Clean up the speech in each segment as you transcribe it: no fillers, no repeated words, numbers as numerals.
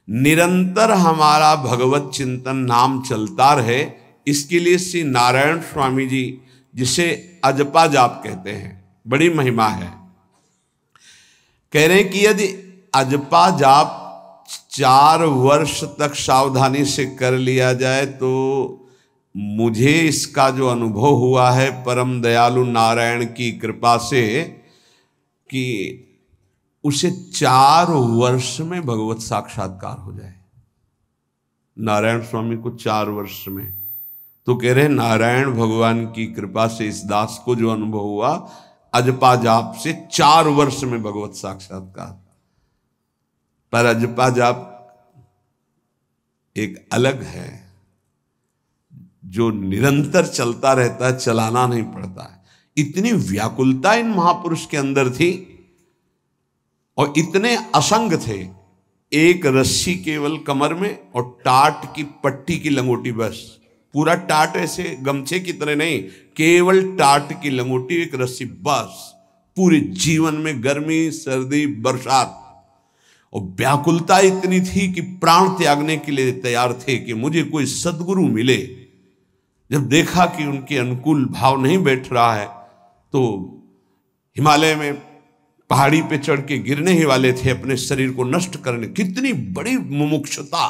निरंतर हमारा भगवत चिंतन नाम चलता रहे, इसके लिए श्री नारायण स्वामी जी, जिसे अजपा जाप कहते हैं, बड़ी महिमा है। कह रहे हैं कि यदि अजपा जाप 4 वर्ष तक सावधानी से कर लिया जाए तो मुझे इसका जो अनुभव हुआ है परम दयालु नारायण की कृपा से, कि उसे 4 वर्ष में भगवत साक्षात्कार हो जाए। नारायण स्वामी को 4 वर्ष में, तो कह रहे नारायण भगवान की कृपा से इस दास को जो अनुभव हुआ अजपा जाप से 4 वर्ष में भगवत साक्षात्कार। पर अजपा जाप एक अलग है, जो निरंतर चलता रहता है, चलाना नहीं पड़ता है। इतनी व्याकुलता इन महापुरुष के अंदर थी और इतने असंग थे। एक रस्सी केवल कमर में और टाट की पट्टी की लंगोटी, बस पूरा टाट ऐसे गमछे की तरह नहीं, केवल टाट की लंगोटी, एक रस्सी, बस पूरे जीवन में गर्मी सर्दी बरसात। और व्याकुलता इतनी थी कि प्राण त्यागने के लिए तैयार थे कि मुझे कोई सद्गुरु मिले। जब देखा कि उनके अनुकूल भाव नहीं बैठ रहा है तो हिमालय में पहाड़ी पे चढ़ के गिरने ही वाले थे अपने शरीर को नष्ट करने। कितनी बड़ी मुमुक्षुता।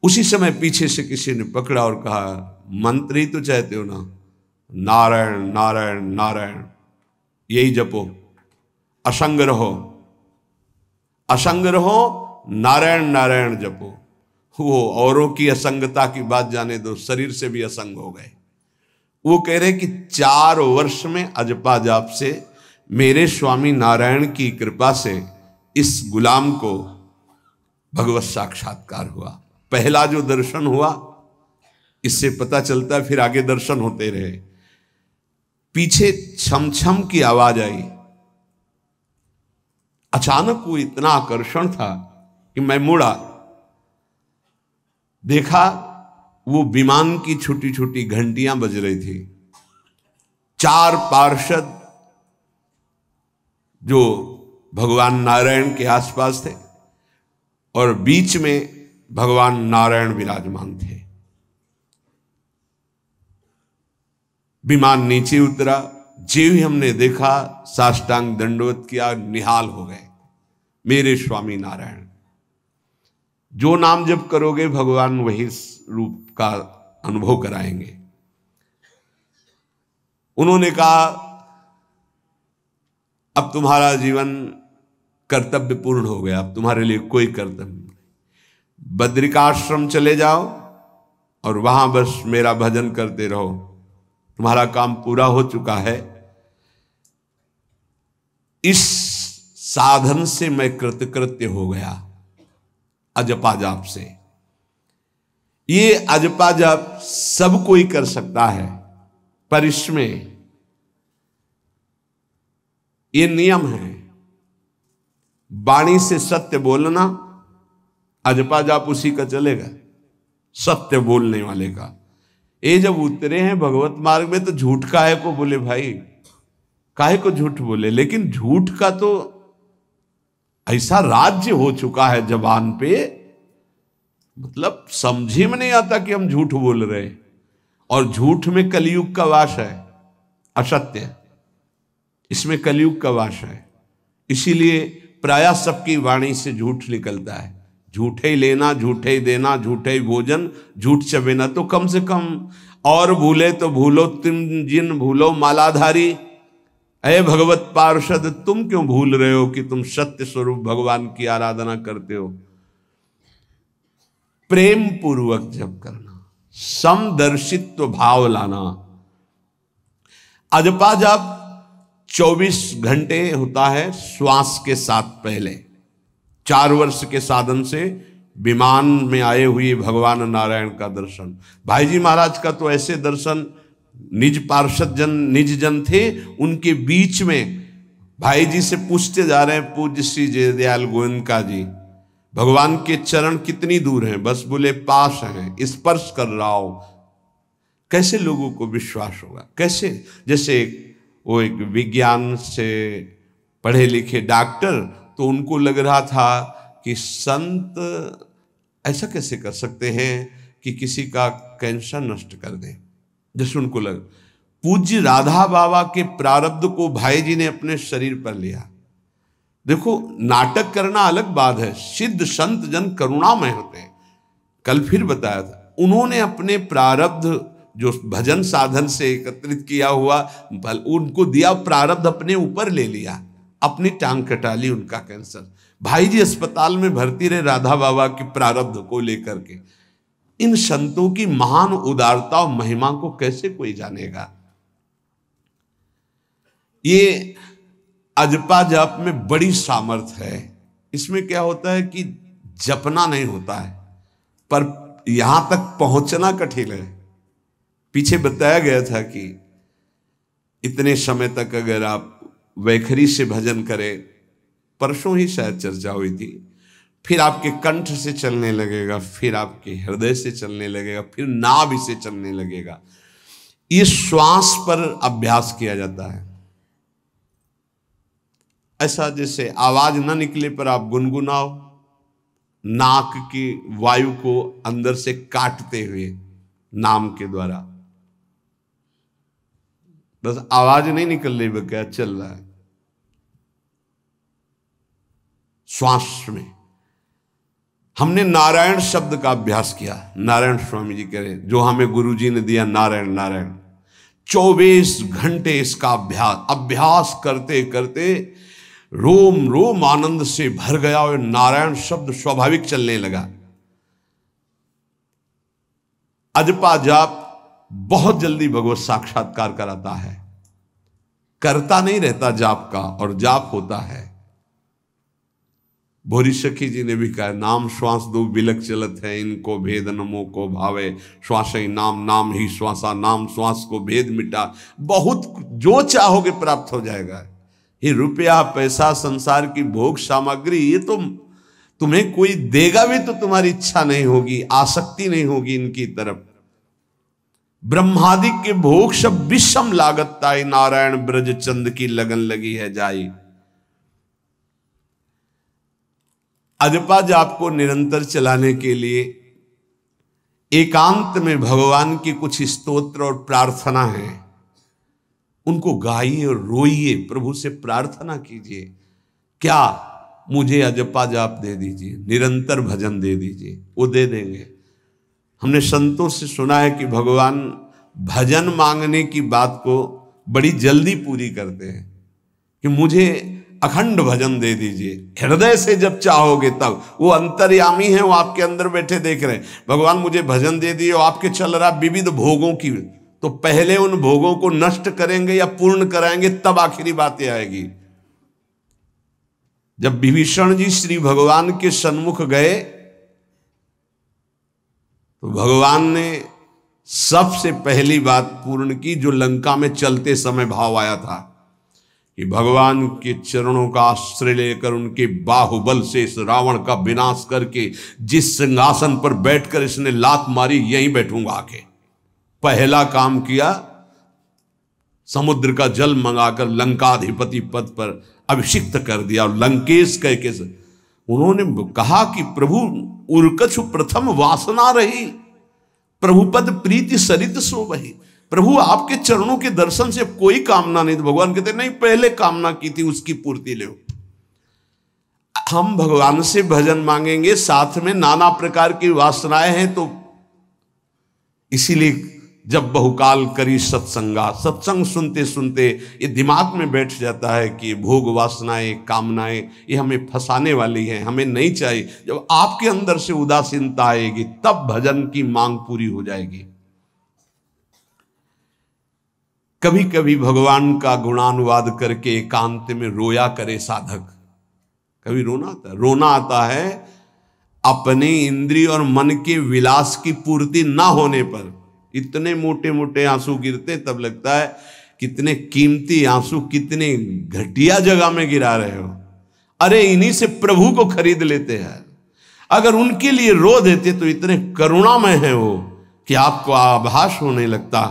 उसी समय पीछे से किसी ने पकड़ा और कहा, मंत्र ही तो चाहते हो ना, नारायण नारायण नारायण, यही जपो, असंग रहो, असंग रहो, नारायण नारायण जपो। वो औरों की असंगता की बात जाने दो, शरीर से भी असंग हो गए। वो कह रहे कि 4 वर्ष में अजपा जाप से मेरे स्वामी नारायण की कृपा से इस गुलाम को भगवत साक्षात्कार हुआ। पहला जो दर्शन हुआ, इससे पता चलता है फिर आगे दर्शन होते रहे। पीछे छम छम की आवाज आई। अचानक वो इतना आकर्षण था कि मैं मुड़ा, देखा वो विमान की छोटी छोटी घंटियां बज रही थी। 4 पार्षद जो भगवान नारायण के आसपास थे और बीच में भगवान नारायण विराजमान थे। विमान नीचे उतरा, जो ही हमने देखा साष्टांग दंडवत किया, निहाल हो गए। मेरे स्वामी नारायण, जो नाम जप करोगे भगवान वही रूप का अनुभव कराएंगे। उन्होंने कहा, अब तुम्हारा जीवन कर्तव्य पूर्ण हो गया, अब तुम्हारे लिए कोई कर्तव्य नहीं। बद्रिकाश्रम चले जाओ और वहां बस मेरा भजन करते रहो, तुम्हारा काम पूरा हो चुका है। इस साधन से मैं कृतकृत्य हो गया, अजपा जाप से। ये अजपा जाप सब कोई कर सकता है, पर इसमें ये नियम है, वाणी से सत्य बोलना। अजपा जाप उसी का चलेगा, सत्य बोलने वाले का। ये जब उतरे हैं भगवत मार्ग में तो झूठ काहे को बोले भाई, काहे को झूठ बोले। लेकिन झूठ का तो ऐसा राज्य हो चुका है जबान पे, मतलब समझे में नहीं आता कि हम झूठ बोल रहे। और झूठ में कलयुग का वास है, असत्य, इसमें कलयुग का वास है। इसीलिए प्रायः सबकी वाणी से झूठ निकलता है। झूठे ही लेना, झूठे ही देना, झूठे ही भोजन, झूठ चबेना। तो कम से कम और भूले तो भूलो तुम जिन भूलो मालाधारी। अरे भगवत पार्षद, तुम क्यों भूल रहे हो कि तुम सत्य स्वरूप भगवान की आराधना करते हो। प्रेम पूर्वक जप करना, समदर्शित्व भाव लाना। अजपा जाप 24 घंटे होता है श्वास के साथ पहले। 4 वर्ष के साधन से विमान में आए हुए भगवान नारायण का दर्शन। भाई जी महाराज का तो ऐसे दर्शन, निज पार्षद जन निज जन थे, उनके बीच में भाई जी से पूछते जा रहे हैं, पूज्य श्री जयदयाल गोयनका जी, भगवान के चरण कितनी दूर हैं? बस बोले पास हैं, स्पर्श कर रहा हो। कैसे लोगों को विश्वास होगा? कैसे? जैसे वो एक विज्ञान से पढ़े लिखे डॉक्टर, तो उनको लग रहा था कि संत ऐसा कैसे कर सकते हैं कि किसी का कैंसर नष्ट कर दें। जैसे उनको लग, पूज्य राधा बाबा के प्रारब्ध को भाई जी ने अपने शरीर पर लिया। देखो, नाटक करना अलग बात है, सिद्ध संत जन करुणामय होते हैं। कल फिर बताया था, उन्होंने अपने प्रारब्ध जो भजन साधन से एकत्रित किया हुआ उनको दिया, प्रारब्ध अपने ऊपर ले लिया, अपनी टांग कटा ली उनका कैंसर। भाई जी अस्पताल में भर्ती रहे राधा बाबा के प्रारब्ध को लेकर के। इन संतों की महान उदारता और महिमा को कैसे कोई जानेगा। ये अजपा जाप में बड़ी सामर्थ्य है। इसमें क्या होता है कि जपना नहीं होता है, पर यहां तक पहुंचना कठिन है। पीछे बताया गया था कि इतने समय तक अगर आप वैखरी से भजन करें, परसों ही शायद चर्चा हुई थी, फिर आपके कंठ से चलने लगेगा, फिर आपके हृदय से चलने लगेगा, फिर नाभि से चलने लगेगा। ये श्वास पर अभ्यास किया जाता है। ऐसा जैसे आवाज ना निकले पर आप गुनगुनाओ, नाक की वायु को अंदर से काटते हुए नाम के द्वारा, बस आवाज नहीं निकल रही, वो क्या चल रहा है श्वास में। हमने नारायण शब्द का अभ्यास किया। नारायण स्वामी जी कह रहे, जो हमें गुरु जी ने दिया नारायण नारायण, 24 घंटे इसका अभ्यास करते करते रोम रोम आनंद से भर गया और नारायण शब्द स्वाभाविक चलने लगा। अजपा जाप बहुत जल्दी भगवत साक्षात्कार कराता है। करता नहीं रहता जाप का, और जाप होता है। भोरी सखी जी ने भी कहा, नाम श्वास दो बिलक चलत है, इनको भेद नमो को भावे, श्वास ही नाम नाम ही श्वासा, नाम श्वास को भेद मिटा। बहुत जो चाहोगे प्राप्त हो जाएगा। ये रुपया पैसा संसार की भोग सामग्री, ये तो तुम्हें कोई देगा भी तो तुम्हारी इच्छा नहीं होगी, आसक्ति नहीं होगी इनकी तरफ। ब्रह्मादि के भोग सब विषम लागत ताई, नारायण ब्रज चंद की लगन लगी है जाई। अजपा जाप को निरंतर चलाने के लिए एकांत में भगवान की कुछ स्तोत्र और प्रार्थना है, उनको गाइए और रोइए, प्रभु से प्रार्थना कीजिए, क्या मुझे अजपा जाप दे दीजिए, निरंतर भजन दे दीजिए, वो दे देंगे। हमने संतों से सुना है कि भगवान भजन मांगने की बात को बड़ी जल्दी पूरी करते हैं, कि मुझे अखंड भजन दे दीजिए, हृदय से जब चाहोगे तब। वो अंतर्यामी है, वो आपके अंदर बैठे देख रहे हैं। भगवान मुझे भजन दे दिए, और आपके चल रहा विविध भोगों की, तो पहले उन भोगों को नष्ट करेंगे या पूर्ण कराएंगे, तब आखिरी बातें आएगी। जब विभीषण जी श्री भगवान के सन्मुख गए तो भगवान ने सबसे पहली बात पूर्ण की, जो लंका में चलते समय भाव आया था कि भगवान के चरणों का आश्रय लेकर उनके बाहुबल से इस रावण का विनाश करके जिस सिंहासन पर बैठकर इसने लात मारी, यहीं बैठूंगा आके। पहला काम किया, समुद्र का जल मंगाकर लंकाधिपति पद पर अभिषिक्त कर दिया। और लंकेश कह के उन्होंने कहा कि प्रभु उर्कछु प्रथम वासना रही, प्रभुपद प्रीति सरित सो वही। प्रभु आपके चरणों के दर्शन से कोई कामना नहीं। तो भगवान कहते नहीं, पहले कामना की थी उसकी पूर्ति ले। हम भगवान से भजन मांगेंगे, साथ में नाना प्रकार की वासनाएं हैं, तो इसीलिए जब बहुकाल करी सत्संगा, सत्संग सुनते सुनते ये दिमाग में बैठ जाता है कि भोग वासनाएं कामनाएं ये हमें फंसाने वाली हैं, हमें नहीं चाहिए। जब आपके अंदर से उदासीनता आएगी तब भजन की मांग पूरी हो जाएगी। कभी कभी भगवान का गुणानुवाद करके एकांत में रोया करे साधक। कभी रोना आता है अपने इंद्रिय और मन के विलास की पूर्ति ना होने पर। इतने मोटे मोटे आंसू गिरते, तब लगता है कितने कीमती आंसू कितने घटिया जगह में गिरा रहे हो। अरे इन्हीं से प्रभु को खरीद लेते हैं। अगर उनके लिए रो देते तो इतने करुणामय हैं वो कि आपको आभास होने लगता।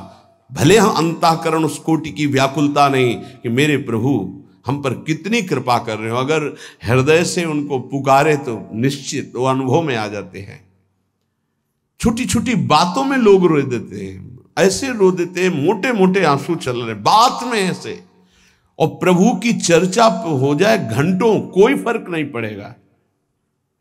भले हम अंतःकरण उस कोटि की व्याकुलता नहीं कि मेरे प्रभु हम पर कितनी कृपा कर रहे हो। अगर हृदय से उनको पुकारे तो निश्चित वो अनुभव में आ जाते हैं। छोटी छोटी बातों में लोग रो देते हैं, ऐसे रो देते हैं, मोटे मोटे आंसू चल रहे बात में ऐसे, और प्रभु की चर्चा हो जाए घंटों, कोई फर्क नहीं पड़ेगा।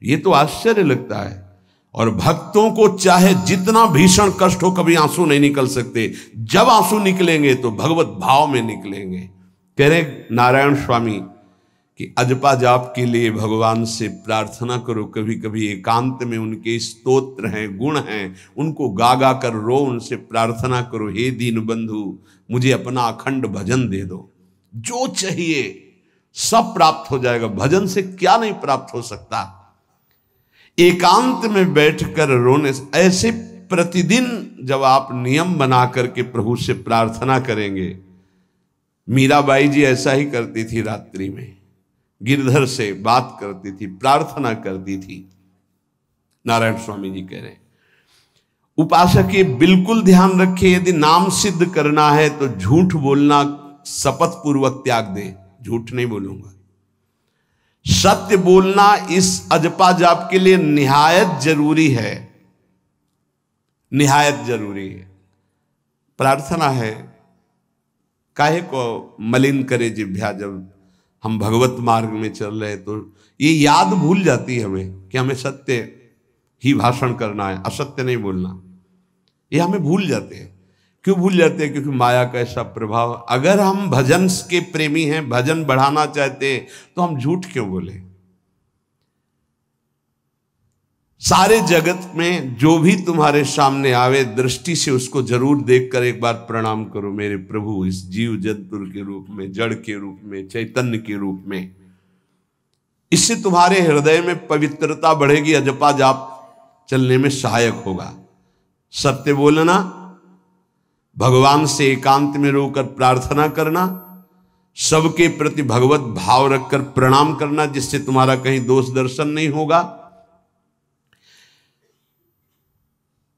ये तो आश्चर्य लगता है। और भक्तों को चाहे जितना भीषण कष्ट हो, कभी आंसू नहीं निकल सकते। जब आंसू निकलेंगे तो भगवत भाव में निकलेंगे। कह रहे नारायण स्वामी कि अजपा जाप के लिए भगवान से प्रार्थना करो, कभी कभी एकांत में उनके स्तोत्र हैं, गुण हैं, उनको गा गा कर रो, उनसे प्रार्थना करो, हे दीन बंधु मुझे अपना अखंड भजन दे दो, जो चाहिए सब प्राप्त हो जाएगा। भजन से क्या नहीं प्राप्त हो सकता। एकांत में बैठकर रोने से, ऐसे प्रतिदिन जब आप नियम बना करके प्रभु से प्रार्थना करेंगे। मीराबाई जी ऐसा ही करती थी, रात्रि में गिरधर से बात करती थी, प्रार्थना करती थी। नारायण स्वामी जी कह रहे हैं उपासक ये बिल्कुल ध्यान रखे, यदि नाम सिद्ध करना है तो झूठ बोलना शपथ पूर्वक त्याग दे। झूठ नहीं बोलूंगा, सत्य बोलना इस अजपा जाप के लिए निहायत जरूरी है, निहायत जरूरी है। प्रार्थना है, काहे को मलिन करे जिह्वा। जब हम भगवत मार्ग में चल रहे तो ये याद भूल जाती है हमें कि हमें सत्य ही भाषण करना है, असत्य नहीं बोलना। ये हमें भूल जाते हैं। क्यों भूल जाते हैं? क्योंकि माया का ऐसा प्रभाव। अगर हम भजन के प्रेमी हैं, भजन बढ़ाना चाहते हैं, तो हम झूठ क्यों बोले? सारे जगत में जो भी तुम्हारे सामने आवे, दृष्टि से उसको जरूर देखकर एक बार प्रणाम करो, मेरे प्रभु इस जीव जंतु के रूप में, जड़ के रूप में, चैतन्य के रूप में। इससे तुम्हारे हृदय में पवित्रता बढ़ेगी, अजपा जाप चलने में सहायक होगा। सत्य बोलना, भगवान से एकांत में रोकर प्रार्थना करना, सबके प्रति भगवत भाव रखकर प्रणाम करना, जिससे तुम्हारा कहीं दोष दर्शन नहीं होगा।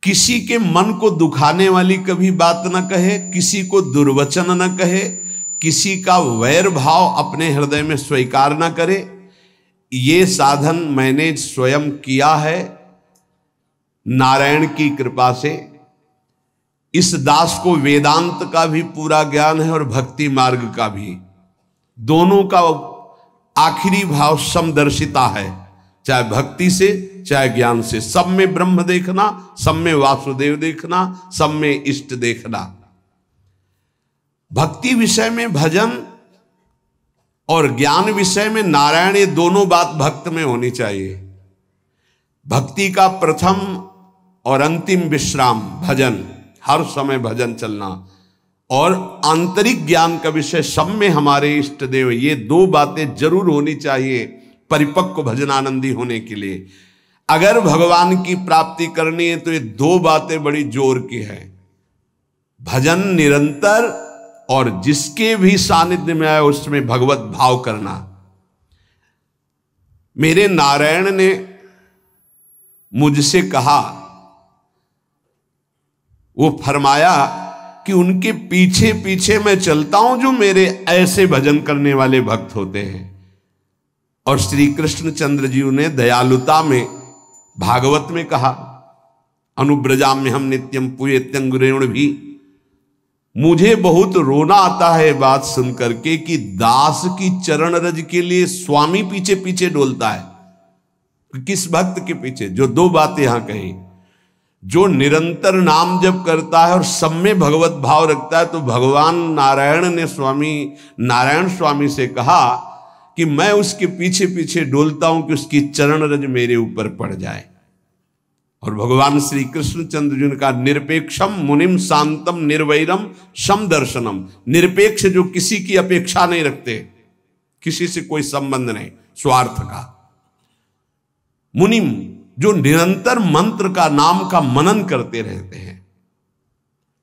किसी के मन को दुखाने वाली कभी बात न कहे, किसी को दुर्वचन न कहे, किसी का वैर भाव अपने हृदय में स्वीकार न करे। ये साधन मैंने स्वयं किया है नारायण की कृपा से। इस दास को वेदांत का भी पूरा ज्ञान है और भक्ति मार्ग का भी, दोनों का आखिरी भाव समदर्शिता है, चाहे भक्ति से चाहे ज्ञान से। सब में ब्रह्म देखना, सब में वासुदेव देखना, सब में इष्ट देखना। भक्ति विषय में भजन और ज्ञान विषय में नारायण, ये दोनों बात भक्त में होनी चाहिए। भक्ति का प्रथम और अंतिम विश्राम भजन, हर समय भजन चलना, और आंतरिक ज्ञान का विषय सब में हमारे इष्ट देव। ये दो बातें जरूर होनी चाहिए परिपक्व भजनानंदी होने के लिए। अगर भगवान की प्राप्ति करनी है तो ये दो बातें बड़ी जोर की है, भजन निरंतर और जिसके भी सानिध्य में आए उसमें भगवत भाव करना। मेरे नारायण ने मुझसे कहा, वो फरमाया कि उनके पीछे पीछे मैं चलता हूं जो मेरे ऐसे भजन करने वाले भक्त होते हैं। और श्री कृष्ण चंद्र जी ने दयालुता में भागवत में कहा, अनुब्रजाम में हम नित्यम पूयत्यंगुरेण भी। मुझे बहुत रोना आता है बात सुन करके कि दास की चरण रज के लिए स्वामी पीछे पीछे डोलता है। किस भक्त के पीछे? जो दो बातें यहां कही, जो निरंतर नाम जप करता है और सब में भगवत भाव रखता है। तो भगवान नारायण ने स्वामी नारायण स्वामी से कहा कि मैं उसके पीछे पीछे डोलता हूं कि उसकी चरण रज मेरे ऊपर पड़ जाए। और भगवान श्री कृष्णचंद्र जी ने कहा, निरपेक्षम मुनिम शांतम निर्वैरम समदर्शनम। निरपेक्ष जो किसी की अपेक्षा नहीं रखते, किसी से कोई संबंध नहीं, स्वार्थ का। मुनिम जो निरंतर मंत्र का, नाम का मनन करते रहते हैं।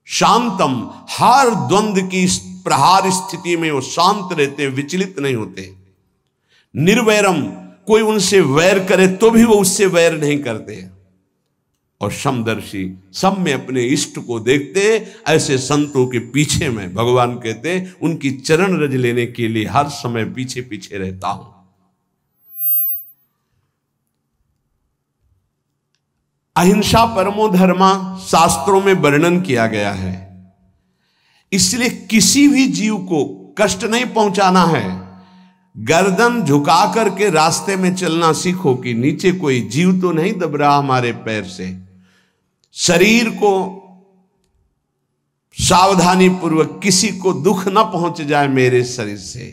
शांतम, हर द्वंद्व की प्रहार स्थिति में वो शांत रहते, विचलित नहीं होते। निर्वैरम, कोई उनसे वैर करे तो भी वो उससे वैर नहीं करते। और समदर्शी, सब में अपने इष्ट को देखते। ऐसे संतों के पीछे में भगवान कहते उनकी चरण रज लेने के लिए हर समय पीछे पीछे रहता हूं। अहिंसा परमो धर्मा शास्त्रों में वर्णन किया गया है, इसलिए किसी भी जीव को कष्ट नहीं पहुंचाना है। गर्दन झुका करके रास्ते में चलना सीखो कि नीचे कोई जीव तो नहीं दब रहा हमारे पैर से। शरीर को सावधानी पूर्वक, किसी को दुख न पहुंच जाए मेरे शरीर से।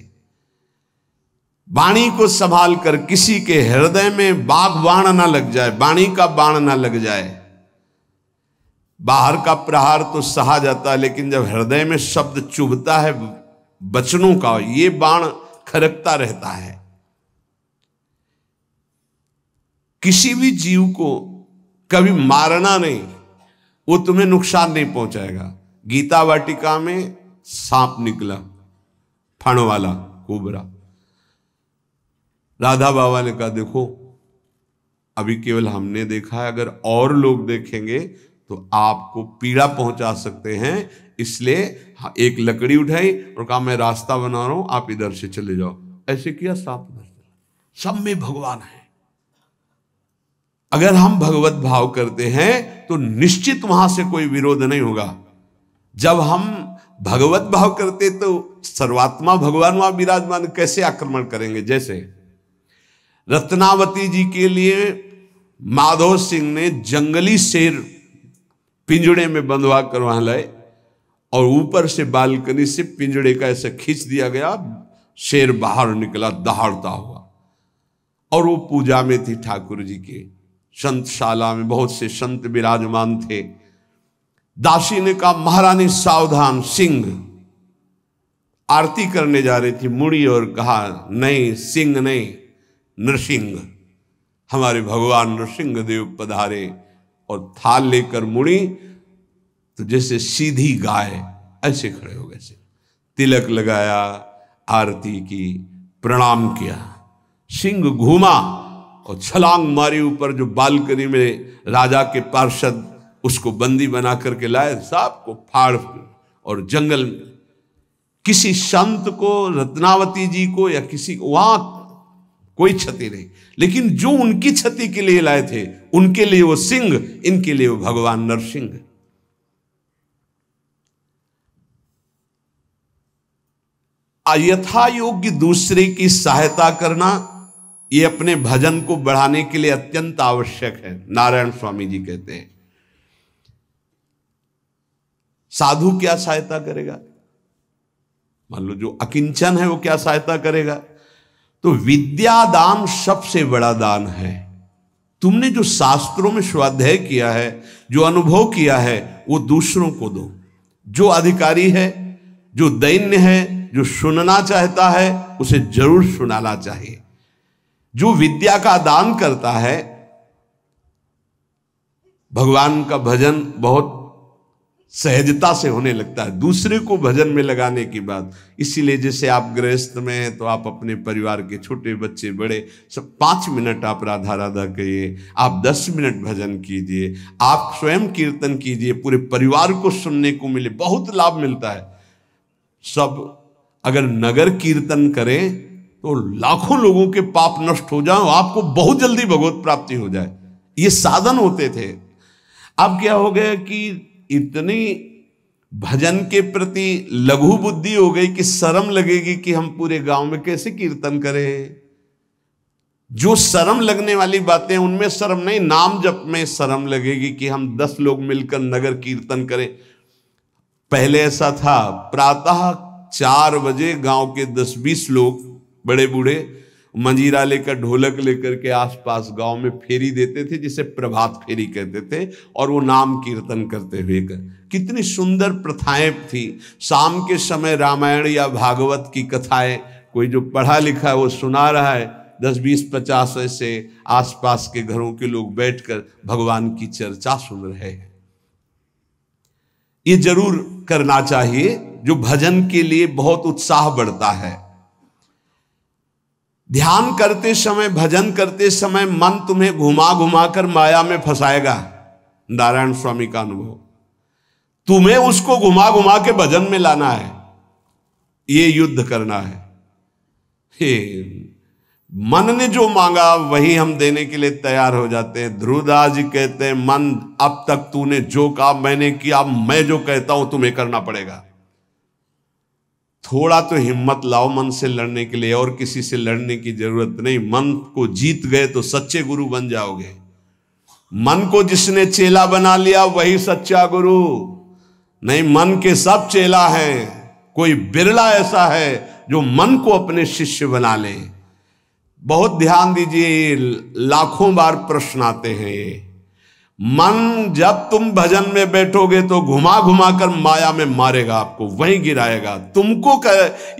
वाणी को संभाल कर, किसी के हृदय में बाघ बाण ना लग जाए, वाणी का बाण ना लग जाए। बाहर का प्रहार तो सहा जाता है, लेकिन जब हृदय में शब्द चुभता है वचनों का, ये बाण खरकता रहता है। किसी भी जीव को कभी मारना नहीं, वो तुम्हें नुकसान नहीं पहुंचाएगा। गीता वाटिका में सांप निकला, फण वाला कोबरा। राधा बाबा ने कहा देखो अभी केवल हमने देखा है, अगर और लोग देखेंगे तो आपको पीड़ा पहुंचा सकते हैं, इसलिए एक लकड़ी उठाई और कहा मैं रास्ता बना रहा हूं, आप इधर से चले जाओ। ऐसे किया, सांप उधर चला। सब में भगवान है। अगर हम भगवत भाव करते हैं तो निश्चित वहां से कोई विरोध नहीं होगा। जब हम भगवत भाव करते तो सर्वात्मा भगवान वहां विराजमान, कैसे आक्रमण करेंगे। जैसे रत्नावती जी के लिए माधव सिंह ने जंगली शेर पिंजड़े में बंधवा कर वहां लाए और ऊपर से बालकनी से पिंजड़े का ऐसे खींच दिया गया, शेर बाहर निकला दहाड़ता हुआ। और वो पूजा में थी ठाकुर जी के, संतशाला में बहुत से संत विराजमान थे। दासी ने कहा महारानी सावधान, सिंह। आरती करने जा रही थी, मुड़ी और कहा नहीं, सिंह नहीं, नृसिंह। हमारे भगवान नृसिंह देव पधारे। और थाल लेकर मुड़ी तो जैसे सीधी गाय ऐसे खड़े हो गए। तिलक लगाया, आरती की, प्रणाम किया। सिंह घूमा और छलांग मारी ऊपर, जो बालकनी में राजा के पार्षद उसको बंदी बना करके लाए, सांप को फाड़ और जंगल में। किसी संत को, रत्नावती जी को या किसी को वहां कोई क्षति नहीं, लेकिन जो उनकी क्षति के लिए लाए थे उनके लिए वो सिंह, इनके लिए वो भगवान नरसिंह। यथा योग्य दूसरे की सहायता करना, ये अपने भजन को बढ़ाने के लिए अत्यंत आवश्यक है। नारायण स्वामी जी कहते हैं साधु क्या सहायता करेगा। मान लो जो अकिंचन है वो क्या सहायता करेगा। तो विद्या दान सबसे बड़ा दान है। तुमने जो शास्त्रों में स्वाध्याय किया है, जो अनुभव किया है, वो दूसरों को दो। जो अधिकारी है, जो दैन्य है, जो सुनना चाहता है, उसे जरूर सुनाना चाहिए। जो विद्या का दान करता है, भगवान का भजन बहुत सहजता से होने लगता है। दूसरे को भजन में लगाने की बात, इसीलिए जैसे आप गृहस्थ में हैं तो आप अपने परिवार के छोटे बच्चे बड़े सब 5 मिनट आप राधा राधा कहिए, आप 10 मिनट भजन कीजिए, आप स्वयं कीर्तन कीजिए, पूरे परिवार को सुनने को मिले, बहुत लाभ मिलता है। सब अगर नगर कीर्तन करें तो लाखों लोगों के पाप नष्ट हो जाए, आपको बहुत जल्दी भगवत प्राप्ति हो जाए। ये साधन होते थे। अब क्या हो गया कि इतनी भजन के प्रति लघु बुद्धि हो गई कि शर्म लगेगी कि हम पूरे गांव में कैसे कीर्तन करें। जो शर्म लगने वाली बातें उनमें शर्म नहीं, नाम जप में शर्म लगेगी कि हम 10 लोग मिलकर नगर कीर्तन करें। पहले ऐसा था, प्रातः 4 बजे गांव के 10-20 लोग बड़े बूढ़े मंजीरा लेकर, ढोलक लेकर के आसपास गांव में फेरी देते थे, जिसे प्रभात फेरी कहते थे, और वो नाम कीर्तन करते हुए कितनी सुंदर प्रथाएं थी। शाम के समय रामायण या भागवत की कथाएं कोई जो पढ़ा लिखा है वो सुना रहा है, 10, 20, 50 ऐसे आसपास के घरों के लोग बैठकर भगवान की चर्चा सुन रहे हैं। ये जरूर करना चाहिए, जो भजन के लिए बहुत उत्साह बढ़ता है। ध्यान करते समय, भजन करते समय मन तुम्हें घुमा घुमा कर माया में फंसाएगा। नारायण स्वामी का अनुभव। तुम्हें उसको घुमा घुमा के भजन में लाना है, ये युद्ध करना है। मन ने जो मांगा वही हम देने के लिए तैयार हो जाते हैं। ध्रुवदास जी कहते हैं, मन अब तक तूने जो कहा मैंने किया, मैं जो कहता हूं तुम्हें करना पड़ेगा। थोड़ा तो हिम्मत लाओ मन से लड़ने के लिए, और किसी से लड़ने की जरूरत नहीं। मन को जीत गए तो सच्चे गुरु बन जाओगे। मन को जिसने चेला बना लिया वही सच्चा गुरु नहीं। मन के सब चेला हैं, कोई बिरला ऐसा है जो मन को अपने शिष्य बना ले। बहुत ध्यान दीजिए, लाखों बार प्रश्न आते हैं ये। मन जब तुम भजन में बैठोगे तो घुमा घुमा कर माया में मारेगा, आपको वहीं गिराएगा। तुमको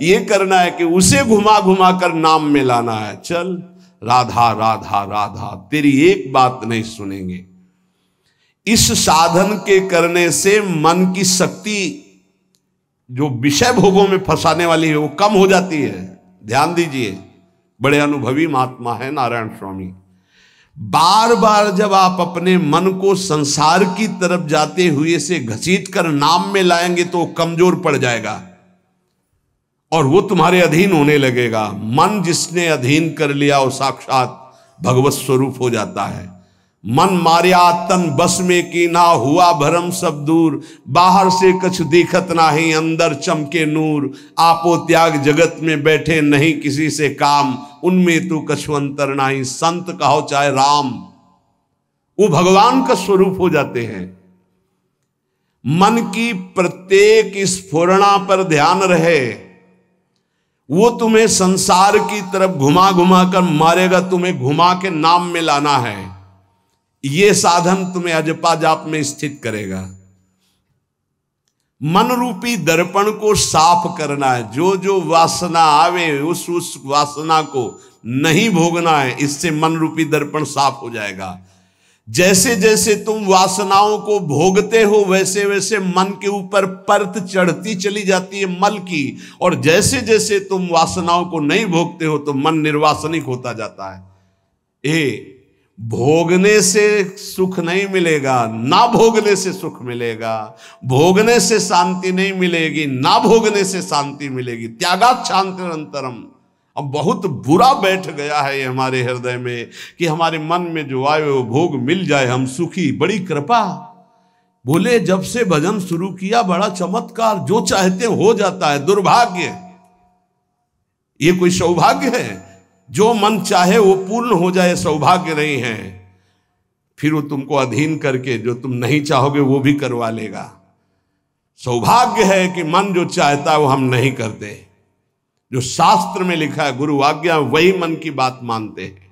ये करना है कि उसे घुमा घुमा कर नाम में लाना है। चल राधा राधा राधा, तेरी एक बात नहीं सुनेंगे। इस साधन के करने से मन की शक्ति जो विषय भोगों में फंसाने वाली है वो कम हो जाती है। ध्यान दीजिए, बड़े अनुभवी महात्मा है नारायण स्वामी। बार बार जब आप अपने मन को संसार की तरफ जाते हुए से घसीट कर नाम में लाएंगे तो वो कमजोर पड़ जाएगा और वो तुम्हारे अधीन होने लगेगा। मन जिसने अधीन कर लिया वो साक्षात भगवत स्वरूप हो जाता है। मन मारिया तन बस में की ना, हुआ भरम सब दूर। बाहर से कछ दिखत नाही, अंदर चमके नूर। आपो त्याग जगत में बैठे नहीं किसी से काम, उनमें तू कछु अंतर नाही। संत कहो चाहे राम, वो भगवान का स्वरूप हो जाते हैं। मन की प्रत्येक स्फुरणा पर ध्यान रहे, वो तुम्हें संसार की तरफ घुमा घुमा कर मारेगा, तुम्हें घुमा के नाम में लाना है। ये साधन तुम्हें अजपा जाप में स्थित करेगा। मन रूपी दर्पण को साफ करना है। जो जो वासना आवे उस वासना को नहीं भोगना है, इससे मन रूपी दर्पण साफ हो जाएगा। जैसे जैसे तुम वासनाओं को भोगते हो वैसे वैसे मन के ऊपर परत चढ़ती चली जाती है मल की, और जैसे जैसे तुम वासनाओं को नहीं भोगते हो तो मन निर्वासनिक होता जाता है। भोगने से सुख नहीं मिलेगा, ना भोगने से सुख मिलेगा। भोगने से शांति नहीं मिलेगी, ना भोगने से शांति मिलेगी। त्यागात् शांतिरंतरम। अब बहुत बुरा बैठ गया है ये हमारे हृदय में कि हमारे मन में जो आए वो भोग मिल जाए, हम सुखी। बड़ी कृपा। बोले जब से भजन शुरू किया बड़ा चमत्कार, जो चाहते हो जाता है। दुर्भाग्य, ये कोई सौभाग्य है? जो मन चाहे वो पूर्ण हो जाए सौभाग्य नहीं है। फिर वो तुमको अधीन करके जो तुम नहीं चाहोगे वो भी करवा लेगा। सौभाग्य है कि मन जो चाहता है वो हम नहीं करते। जो शास्त्र में लिखा है गुरु आज्ञा, वही मन की बात मानते हैं।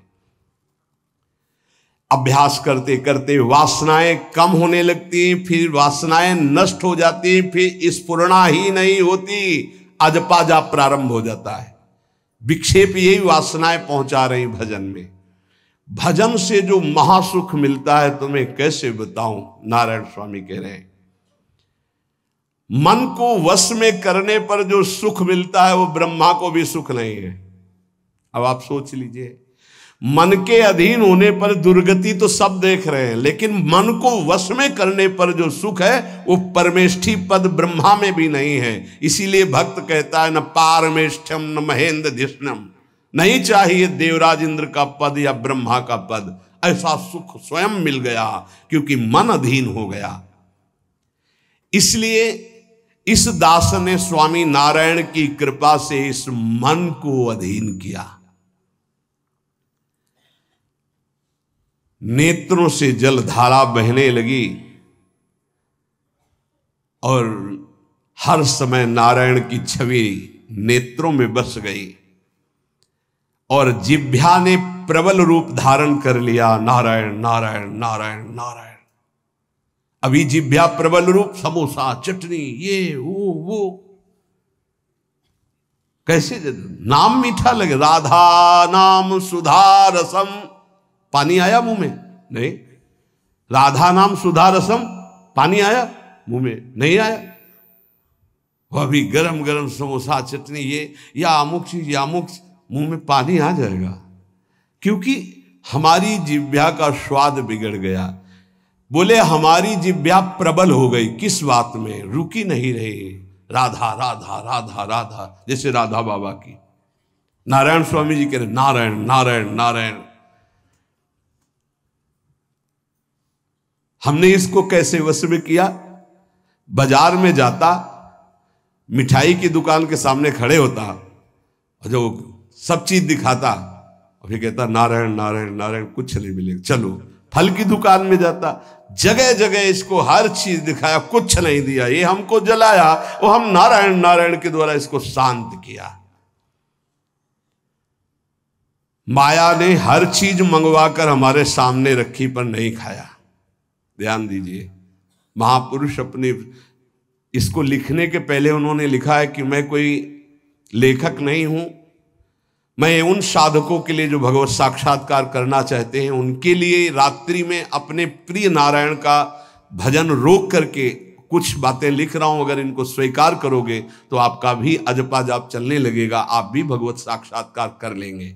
अभ्यास करते करते वासनाएं कम होने लगती हैं, फिर वासनाएं नष्ट हो जाती हैं, फिर स्फुरणा ही नहीं होती, अजपा प्रारंभ हो जाता है। विक्षेप यही वासनाएं पहुंचा रही भजन में। भजन से जो महासुख मिलता है तुम्हें कैसे बताऊं, नारायण स्वामी कह रहे हैं। मन को वश में करने पर जो सुख मिलता है वो ब्रह्मा को भी सुख नहीं है। अब आप सोच लीजिए, मन के अधीन होने पर दुर्गति तो सब देख रहे हैं, लेकिन मन को वश में करने पर जो सुख है वो परमेष्ठी पद ब्रह्मा में भी नहीं है। इसीलिए भक्त कहता है न पारमेष्ठ्यम न महेंद्र धिष्णम, नहीं चाहिए देवराज इंद्र का पद या ब्रह्मा का पद। ऐसा सुख स्वयं मिल गया क्योंकि मन अधीन हो गया। इसलिए इस दास ने स्वामी नारायण की कृपा से इस मन को अधीन किया। नेत्रों से जलधारा बहने लगी और हर समय नारायण की छवि नेत्रों में बस गई और जिह्वा ने प्रबल रूप धारण कर लिया। नारायण नारायण नारायण नारायण। अभी जिह्वा प्रबल रूप, समोसा चटनी ये वो कैसे नाम मीठा लगे। राधा नाम सुधा रसम, पानी आया मुंह में? नहीं। राधा नाम सुधा रसम, पानी आया मुंह में? नहीं आया। वो अभी गरम गरम समोसा चटनी ये या अमुक चीज या अमुक, मुंह में पानी आ जाएगा क्योंकि हमारी जिह्वा का स्वाद बिगड़ गया। बोले हमारी जिह्वा प्रबल हो गई, किस बात में, रुकी नहीं रही, राधा राधा राधा राधा, जैसे राधा बाबा की। नारायण स्वामी जी कह रहे नारायण नारायण नारायण। हमने इसको कैसे वश में किया? बाजार में जाता, मिठाई की दुकान के सामने खड़े होता, जो सब चीज दिखाता, और फिर कहता नारायण नारायण नारायण, कुछ नहीं मिलेगा। चलो फल की दुकान में जाता, जगह जगह इसको हर चीज दिखाया, कुछ नहीं दिया, ये हमको जलाया, वो हम नारायण नारायण के द्वारा इसको शांत किया। माया ने हर चीज मंगवाकर हमारे सामने रखी पर नहीं खाया। ध्यान दीजिए, महापुरुष अपने इसको लिखने के पहले उन्होंने लिखा है कि मैं कोई लेखक नहीं हूं, मैं उन साधकों के लिए जो भगवत साक्षात्कार करना चाहते हैं, उनके लिए रात्रि में अपने प्रिय नारायण का भजन रोक करके कुछ बातें लिख रहा हूं। अगर इनको स्वीकार करोगे तो आपका भी अजपा जाप चलने लगेगा, आप भी भगवत साक्षात्कार कर लेंगे।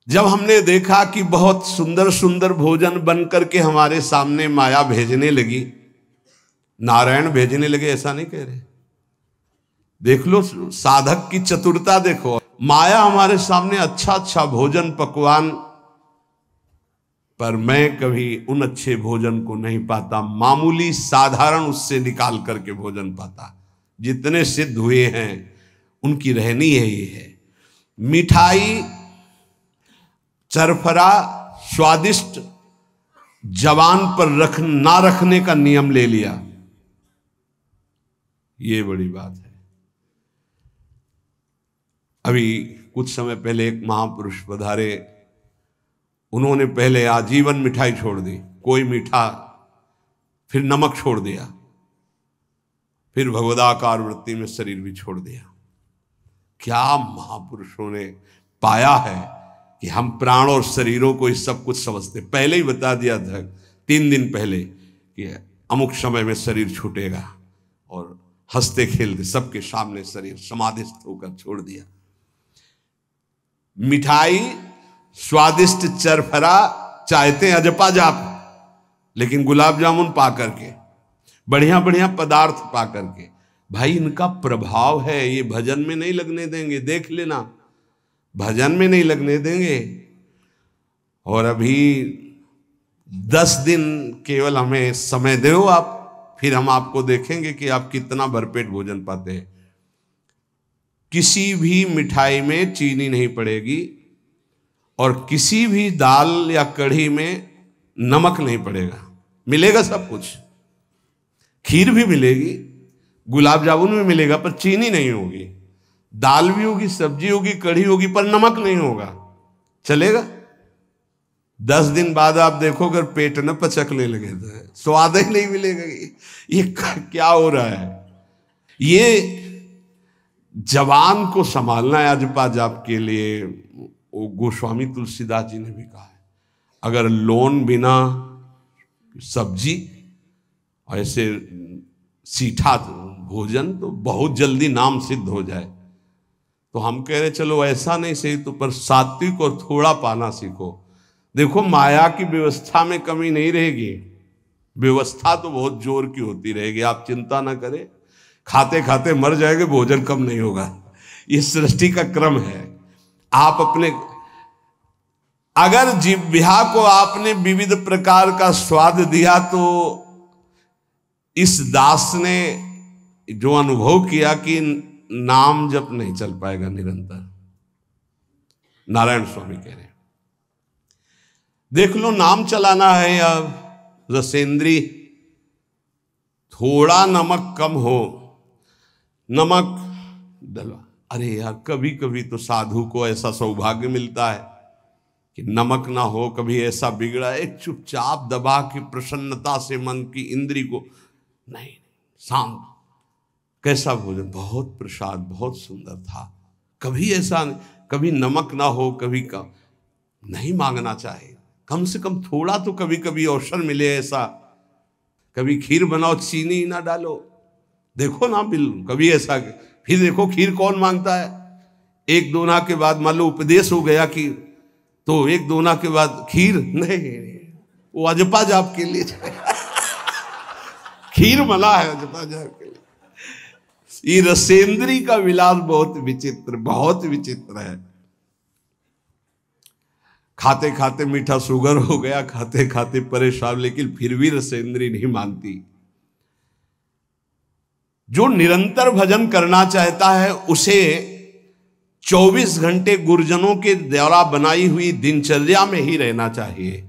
जब हमने देखा कि बहुत सुंदर सुंदर भोजन बन करके हमारे सामने माया भेजने लगी, नारायण भेजने लगे, ऐसा नहीं कह रहे, देख लो साधक की चतुरता देखो। माया हमारे सामने अच्छा अच्छा भोजन पकवान, पर मैं कभी उन अच्छे भोजन को नहीं पाता, मामूली साधारण उससे निकाल करके भोजन पाता। जितने सिद्ध हुए हैं उनकी रहनी है ये है। मिठाई चरफरा स्वादिष्ट जवान पर ना रखने का नियम ले लिया, ये बड़ी बात है। अभी कुछ समय पहले एक महापुरुष पधारे, उन्होंने पहले आजीवन मिठाई छोड़ दी, कोई मीठा, फिर नमक छोड़ दिया, फिर भगवदाकार वृत्ति में शरीर भी छोड़ दिया। क्या महापुरुषों ने पाया है कि हम प्राण और शरीरों को इस सब कुछ समझते। पहले ही बता दिया था 3 दिन पहले कि अमुक समय में शरीर छूटेगा, और हंसते खेलते सबके सामने शरीर समाधिस्थ होकर छोड़ दिया। मिठाई स्वादिष्ट चरफरा चाहते हैं अजपा जाप, लेकिन गुलाब जामुन पा करके, बढ़िया बढ़िया पदार्थ पा करके, भाई इनका प्रभाव है, ये भजन में नहीं लगने देंगे, देख लेना, भजन में नहीं लगने देंगे। और अभी 10 दिन केवल हमें समय दो आप, फिर हम आपको देखेंगे कि आप कितना भरपेट भोजन पाते हैं। किसी भी मिठाई में चीनी नहीं पड़ेगी, और किसी भी दाल या कढ़ी में नमक नहीं पड़ेगा, मिलेगा सब कुछ। खीर भी मिलेगी, गुलाब जामुन भी मिलेगा, पर चीनी नहीं होगी। दाल भी होगी, सब्जी होगी, कढ़ी होगी, पर नमक नहीं होगा, चलेगा। 10 दिन बाद आप देखो अगर पेट न पचकने लगे तो स्वाद ही नहीं मिलेगा। ये क्या हो रहा है? ये जवान को संभालना है अजपा जाप के लिए। वो गोस्वामी तुलसीदास जी ने भी कहा है, अगर लोन बिना सब्जी और ऐसे सीठा भोजन तो बहुत जल्दी नाम सिद्ध हो जाए। तो हम कह रहे चलो ऐसा नहीं सही, तो पर सात्विक और थोड़ा पाना सीखो। देखो माया की व्यवस्था में कमी नहीं रहेगी, व्यवस्था तो बहुत जोर की होती रहेगी, आप चिंता ना करें। खाते खाते मर जाएंगे, भोजन कम नहीं होगा, ये सृष्टि का क्रम है। आप अपने अगर जिह्वा को आपने विविध प्रकार का स्वाद दिया, तो इस दास ने जो अनुभव किया कि नाम जप नहीं चल पाएगा निरंतर। नारायण स्वामी कह रहे हैं देख लो, नाम चलाना है या रसेंद्री, थोड़ा नमक कम हो, नमक डलवा। अरे यार, कभी कभी तो साधु को ऐसा सौभाग्य मिलता है कि नमक ना हो, कभी ऐसा बिगड़ा है, चुपचाप दबा के प्रसन्नता से मन की इंद्री को, नहीं शांत, कैसा भोजन, बहुत प्रसाद, बहुत सुंदर था। कभी ऐसा नहीं, कभी नमक ना हो, कभी का नहीं मांगना चाहिए, कम से कम थोड़ा तो कभी कभी अवसर मिले ऐसा। कभी खीर बनाओ, चीनी ना डालो, देखो ना बिल, कभी ऐसा। फिर देखो खीर कौन मांगता है? 1 दोना के बाद मान लो उपदेश हो गया कि तो एक दोना के बाद खीर नहीं, वो अजपा जाप के लिए खीर मना है अजपा जाप के लिए। ये रसेंद्री का विलास बहुत विचित्र है। खाते खाते मीठा शुगर हो गया, खाते खाते परेशान, लेकिन फिर भी रसेंद्री नहीं मानती। जो निरंतर भजन करना चाहता है उसे 24 घंटे गुरुजनों के द्वारा बनाई हुई दिनचर्या में ही रहना चाहिए।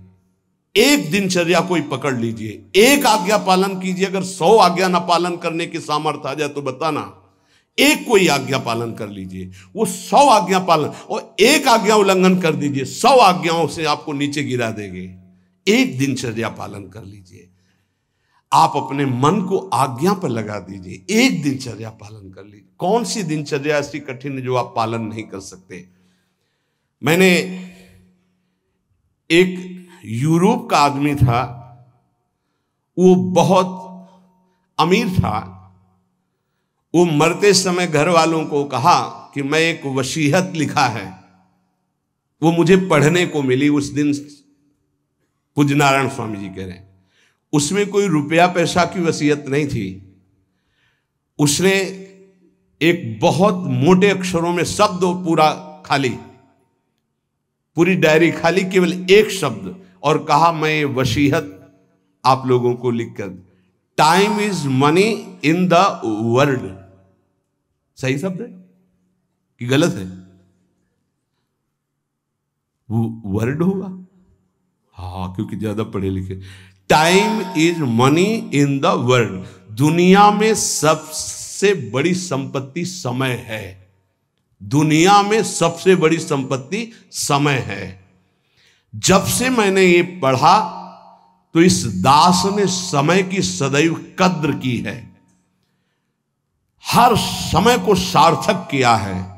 एक दिनचर्या कोई पकड़ लीजिए, एक आज्ञा पालन कीजिए। अगर 100 आज्ञा ना पालन करने की सामर्थ्य आ जाए तो बताना, एक कोई आज्ञा पालन कर लीजिए। वो 100 आज्ञा पालन, और एक आज्ञा उल्लंघन कर दीजिए, 100 आज्ञाओं से आपको नीचे गिरा देंगे। एक दिनचर्या पालन कर लीजिए, आप अपने मन को आज्ञा पर लगा दीजिए, एक दिनचर्या पालन कर लीजिए। कौन सी दिनचर्या ऐसी कठिन है जो आप पालन नहीं कर सकते? मैंने एक यूरोप का आदमी था, वो बहुत अमीर था। वो मरते समय घर वालों को कहा कि मैं एक वसीयत लिखा है, वो मुझे पढ़ने को मिली उस दिन। पूज्य नारायण स्वामी जी कह रहे हैं, उसमें कोई रुपया पैसा की वसीयत नहीं थी। उसने एक बहुत मोटे अक्षरों में शब्द पूरा खाली, पूरी डायरी खाली, केवल एक शब्द, और कहा मैं ये वसीयत आप लोगों को लिखकर, time is money in the world. सही शब्द है कि गलत है? वर्ड होगा, हाँ, क्योंकि ज्यादा पढ़े लिखे। Time is money in the world. दुनिया में सबसे बड़ी संपत्ति समय है। दुनिया में सबसे बड़ी संपत्ति समय है। जब से मैंने ये पढ़ा तो इस दास ने समय की सदैव कद्र की है, हर समय को सार्थक किया है।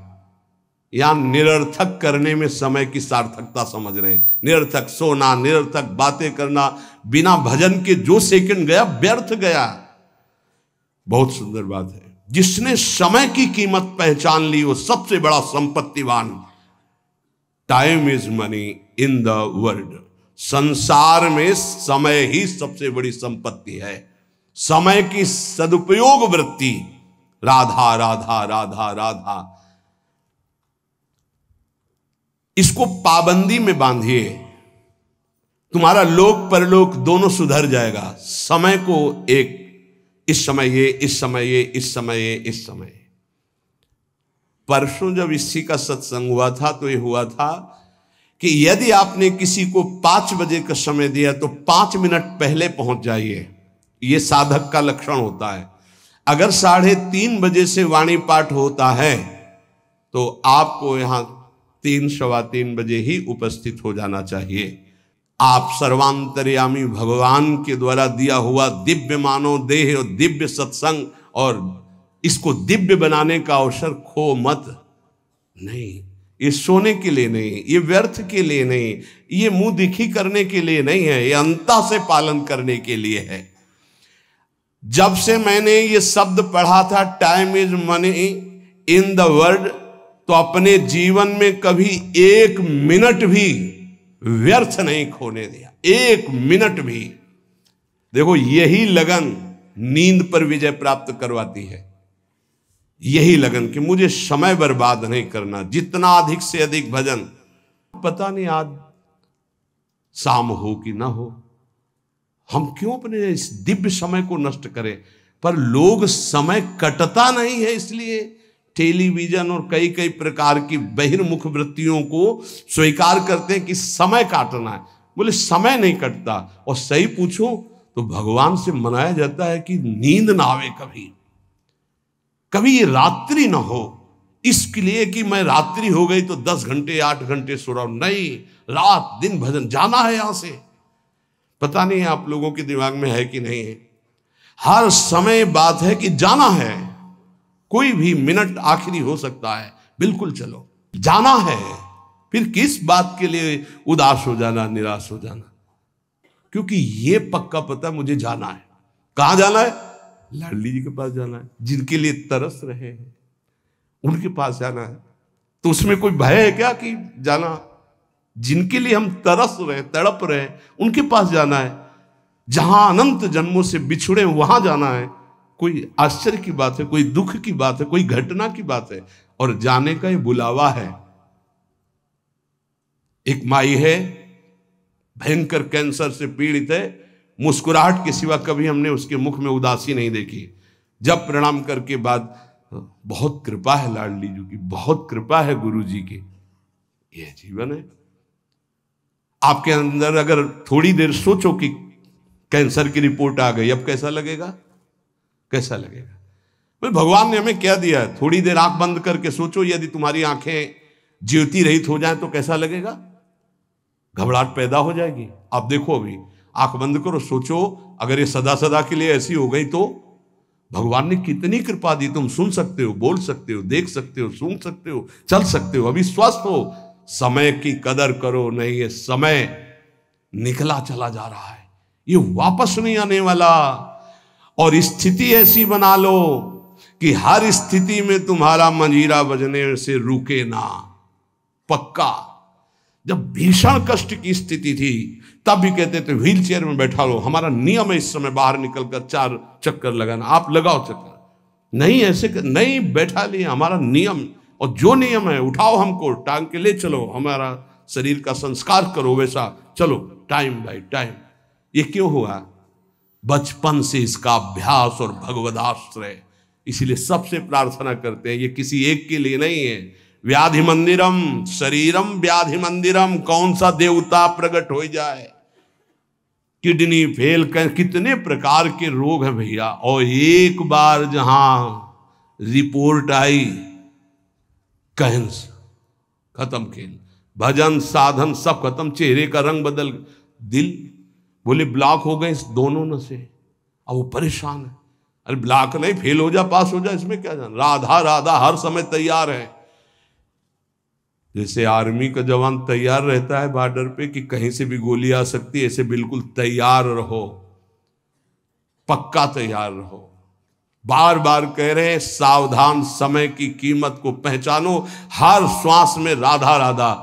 या निरर्थक करने में समय की सार्थकता समझ रहे हैं। निरर्थक सोना, निरर्थक बातें करना, बिना भजन के जो सेकंड गया व्यर्थ गया। बहुत सुंदर बात है। जिसने समय की कीमत पहचान ली वो सबसे बड़ा संपत्तिवान। Time is money in the world. संसार में समय ही सबसे बड़ी संपत्ति है। समय की सदुपयोग वृत्ति, राधा राधा राधा राधा, इसको पाबंदी में बांधिए, तुम्हारा लोक परलोक दोनों सुधर जाएगा। समय को एक, इस समय ये, इस समय ये, इस समय ये, इस समय। परसों जब इसी का सत्संग हुआ था तो ये हुआ था कि यदि आपने किसी को 5 बजे का समय दिया तो 5 मिनट पहले पहुंच जाइए। यह साधक का लक्षण होता है। अगर 3:30 बजे से वाणी पाठ होता है तो आपको यहां 3 सवा 3 बजे ही उपस्थित हो जाना चाहिए। आप सर्वांतर्यामी भगवान के द्वारा दिया हुआ दिव्य मानव देह और दिव्य सत्संग और इसको दिव्य बनाने का अवसर खो मत। नहीं, ये सोने के लिए नहीं, ये व्यर्थ के लिए नहीं, ये मुंह दिखी करने के लिए नहीं है, ये अंता से पालन करने के लिए है। जब से मैंने ये शब्द पढ़ा था time is money in the world, तो अपने जीवन में कभी 1 मिनट भी व्यर्थ नहीं खोने दिया। 1 मिनट भी। देखो, यही लगन नींद पर विजय प्राप्त करवाती है। यही लगन कि मुझे समय बर्बाद नहीं करना, जितना अधिक से अधिक भजन। पता नहीं आज शाम हो कि ना हो, हम क्यों अपने इस दिव्य समय को नष्ट करें। पर लोग समय कटता नहीं है, इसलिए टेलीविजन और कई कई प्रकार की बहिर्मुख वृत्तियों को स्वीकार करते हैं कि समय काटना है। बोले समय नहीं कटता। और सही पूछो तो भगवान से मनाया जाता है कि नींद ना आवे, कभी ये रात्रि ना हो, इसके लिए कि मैं रात्रि हो गई तो 10 घंटे 8 घंटे सो रहा हूं। नहीं, रात दिन भजन, जाना है यहां से। पता नहीं आप लोगों के दिमाग में है कि नहीं है। हर समय बात है कि जाना है। कोई भी मिनट आखिरी हो सकता है। बिल्कुल चलो, जाना है। फिर किस बात के लिए उदास हो जाना, निराश हो जाना। क्योंकि ये पक्का पता मुझे जाना है। कहां जाना है? लाडली जी के पास जाना है, जिनके लिए तरस रहे हैं, उनके पास जाना है। तो उसमें कोई भय है क्या कि जाना? जिनके लिए हम तरस रहे, तड़प रहे, उनके पास जाना है। जहां अनंत जन्मों से बिछुड़े वहां जाना है। कोई आश्चर्य की बात है, कोई दुख की बात है, कोई घटना की बात है, और जाने का ये बुलावा है। एक माई है, भयंकर कैंसर से पीड़ित है, मुस्कुराहट के सिवा कभी हमने उसके मुख में उदासी नहीं देखी। जब प्रणाम करके बाद, बहुत कृपा है लाडली जी की, बहुत कृपा है गुरु जी की। यह जीवन है। आपके अंदर अगर थोड़ी देर सोचो कि कैंसर की रिपोर्ट आ गई, अब कैसा लगेगा? कैसा लगेगा? भाई भगवान ने हमें क्या दिया है? थोड़ी देर आंख बंद करके सोचो, यदि तुम्हारी आंखें ज्योति रहित हो जाए तो कैसा लगेगा? घबराहट पैदा हो जाएगी। आप देखो, अभी आंख बंद करो, सोचो अगर ये सदा सदा के लिए ऐसी हो गई तो भगवान ने कितनी कृपा दी। तुम सुन सकते हो, बोल सकते हो, देख सकते हो, सूंघ सकते हो, चल सकते हो, अभी स्वस्थ हो। समय की कदर करो, नहीं ये समय निकला चला जा रहा है, ये वापस नहीं आने वाला। और स्थिति ऐसी बना लो कि हर स्थिति में तुम्हारा मंजीरा बजने से रुके ना। पक्का जब भीषण कष्ट की स्थिति थी तब भी कहते थे व्हील चेयर में बैठा लो, हमारा नियम है इस समय बाहर निकलकर 4 चक्कर लगाना, आप लगाओ चक्कर। नहीं ऐसे नहीं बैठा लिए, हमारा नियम, और जो नियम है उठाओ, हमको टांग के ले चलो, हमारा शरीर का संस्कार करो, वैसा चलो टाइम बाय टाइम। ये क्यों हुआ? बचपन से इसका अभ्यास और भगवदाश्रय। इसीलिए सबसे प्रार्थना करते हैं, ये किसी एक के लिए नहीं है। व्याधि मंदिरम शरीरम व्याधि मंदिरम, कौन सा देवता प्रकट हो जाए? किडनी फेल कर, कितने प्रकार के रोग हैं भैया। और एक बार जहां रिपोर्ट आई कैंसर, खत्म खेल, भजन साधन सब खत्म, चेहरे का रंग बदल, दिल बोले ब्लॉक हो गए इस दोनों नसें। अब वो परेशान है, अरे ब्लॉक नहीं, फेल हो जा पास हो जा, इसमें क्या जाना। राधा राधा हर समय तैयार है। जैसे आर्मी का जवान तैयार रहता है बॉर्डर पे कि कहीं से भी गोली आ सकती है, ऐसे बिल्कुल तैयार रहो, पक्का तैयार रहो। बार बार कह रहे हैं सावधान, समय की कीमत को पहचानो, हर श्वास में राधा राधा।